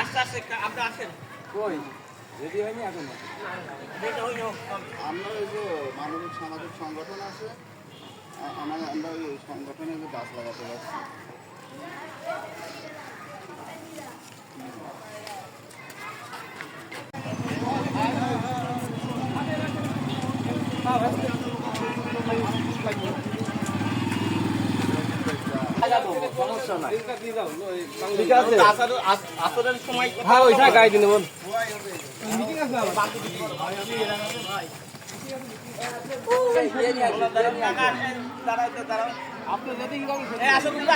আস্তে আস্তে আপনি আসেন। কই রেডি হয়নি এখনো? আমরা ওই যে মানবিক সামাজিক সংগঠন আছে, আমরা ওই সংগঠনে যে গাছ লাগাতে যাচ্ছি। সমস্যা নাই, ঠিক আছে। আসরের সময় হ্যাঁ ওইটা গাই দিন বল।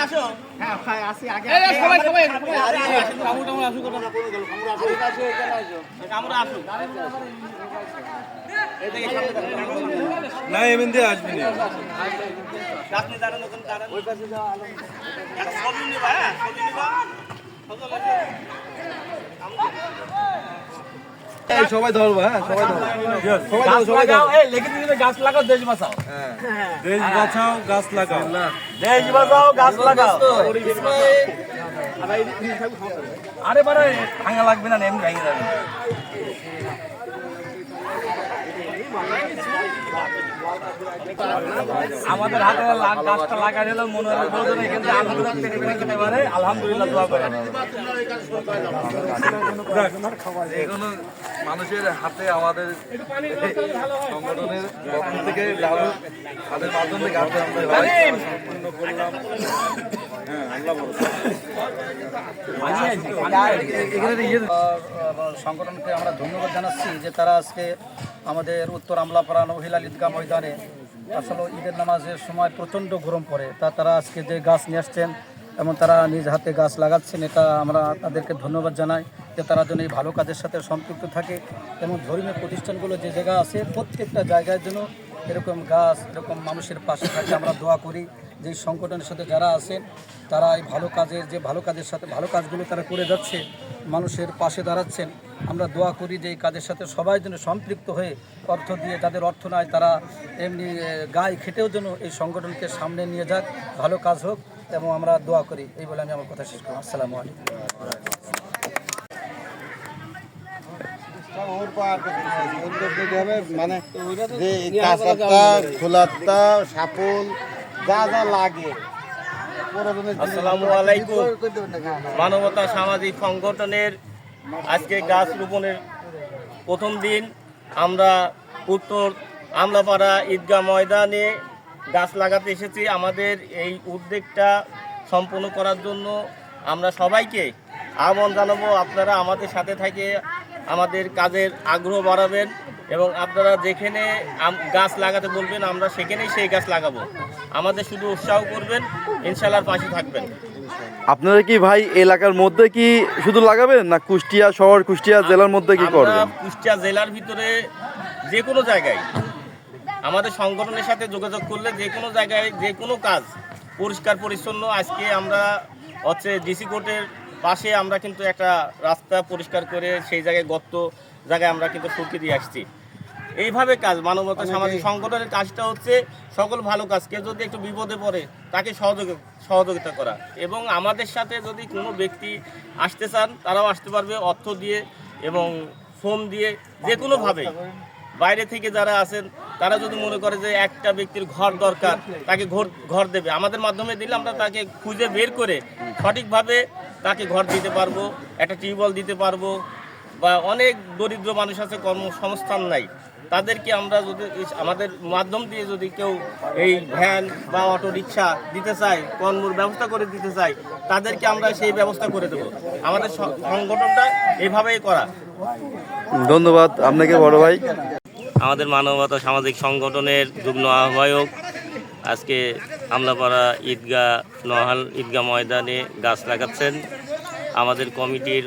আসো। না এমনি আসবি না। সবাই ধরবো, হ্যাঁ সবাই ধরবো, সবাই ধরো। গাছ লাগাও, দেশ বাঁচাও। দেশ বাঁচাও, গাছ লাগাও। দেশ বাঁচাও, গাছ লাগাও। আরে বারে ভাঙা লাগবে না, এমনি ভেঙে যাবে। আমাদের হাতে গাছটা লাগাই দিল, মনে হয় প্রয়োজন এখান থেকে আলহামদুলিল্লাহ পেরে পেরে খেতে পারে। আলহামদুলিল্লাহ দোয়া করেন। এগুলো মানুষের হাতে আমাদের সংগঠনের পক্ষ থেকে যাবো, তাদের মাধ্যমে গাছ সম্পূর্ণ করলাম। সংগঠনকে আমরা ধন্যবাদ জানাচ্ছি যে তারা আজকে আমাদের উত্তর আমলাপাড়া নহিলাল ঈদগাহ ময়দানে আসলে ঈদের নামাজের সময় প্রচণ্ড গরম পড়ে, তারা আজকে যে গাছ নিয়ে আসছেন এবং তারা নিজ হাতে গাছ লাগাচ্ছেন, এটা আমরা তাদেরকে ধন্যবাদ জানাই যে তারা যেন এই ভালো কাজের সাথে সম্পৃক্ত থাকে এবং ধর্মীয় প্রতিষ্ঠানগুলো যে জায়গা আছে প্রত্যেকটা জায়গায় যেন এরকম গাছ এরকম মানুষের পাশে থাকে। আমরা দোয়া করি যে সংগঠনের সাথে যারা আছেন তারা এই ভালো কাজের সাথে ভালো কাজগুলো তারা করে যাচ্ছে, মানুষের পাশে দাঁড়াচ্ছেন। আমরা দোয়া করি যে এই কাজের সাথে সবাই যেন সম্পৃক্ত হয়ে অর্থ দিয়ে, যাদের অর্থ নাই তারা এমনি গায়ে খেটেও যেন এই সংগঠনকে সামনে নিয়ে যাক, ভালো কাজ হোক, এবং আমরা দোয়া করি। এই বলে আমি আমার কথা শেষ করি। আসসালামু আলাইকুম। মানে যে কাঁচাটা খোলাটা সাপল যা যা লাগে। আসসালামু আলাইকুম। মানবতা সামাজিক সংগঠনের আজকে গাছ রোপণের প্রথম দিন। আমরা উত্তর আমলাপাড়া ঈদগাহ ময়দানে গাছ লাগাতে এসেছি। আমাদের এই উদ্যোগটা সম্পন্ন করার জন্য আমরা সবাইকে আহ্বান জানাবো, আপনারা আমাদের সাথে থেকে আমাদের কাজের আগ্রহ বাড়াবেন এবং আপনারা যেখানে গাছ লাগাতে বলবেন আমরা সেখানেই সেই গাছ লাগাবো। আমাদের শুধু উৎসাহ করবেন, ইনশাআল্লাহ পাশে থাকবেন। আপনারা কি ভাই এলাকার মধ্যে কি শুধু লাগাবেন, না কুষ্টিয়া শহর কুষ্টিয়া জেলার মধ্যে কি করবেন? কুষ্টিয়া জেলার ভিতরে যে কোনো জায়গায় আমাদের সংগঠনের সাথে যোগাযোগ করলে যে কোনো জায়গায় যে কোনো কাজ পরিষ্কার পরিচ্ছন্ন। আজকে আমরা ডিসি কোর্টের পাশে আমরা কিন্তু একটা রাস্তা পরিষ্কার করে সেই জায়গায় গর্ত জায়গায় আমরা কিন্তু সরকে দিয়ে আসছি। এইভাবে কাজ মানবতা সামাজিক সংগঠনের কাজটা হচ্ছে সকল ভালো কাজ। কেউ যদি একটু বিপদে পড়ে তাকে সহযোগিতা করা, এবং আমাদের সাথে যদি কোনো ব্যক্তি আসতে চান তারাও আসতে পারবে অর্থ দিয়ে এবং ফোন দিয়ে, যে কোনোভাবে। বাইরে থেকে যারা আছেন তারা যদি মনে করে যে একটা ব্যক্তির ঘর দরকার, তাকে ঘর দেবে, আমাদের মাধ্যমে দিলে আমরা তাকে খুঁজে বের করে সঠিকভাবে তাকে ঘর দিতে পারবো, একটা টিউবওয়েল দিতে পারবো। বা অনেক দরিদ্র মানুষ আছে, কর্মসংস্থান নাই, তাদেরকে আমরা যদি আমাদের মাধ্যম দিয়ে যদি কেউ এই ভ্যান বা অটো রিক্সা দিতে চায়, কর্মর ব্যবস্থা করে দিতে চায়, তাদেরকে আমরা সেই ব্যবস্থা করে দেবো। আমাদের সংগঠনটা এভাবেই করা। ধন্যবাদ আপনাকে বড় ভাই। আমাদের মানবতা সামাজিক সংগঠনের যুগ্ম আহ্বায়ক আজকে আমলাপাড়া ঈদগাহ ময়দানে গাছ লাগাচ্ছেন। আমাদের কমিটির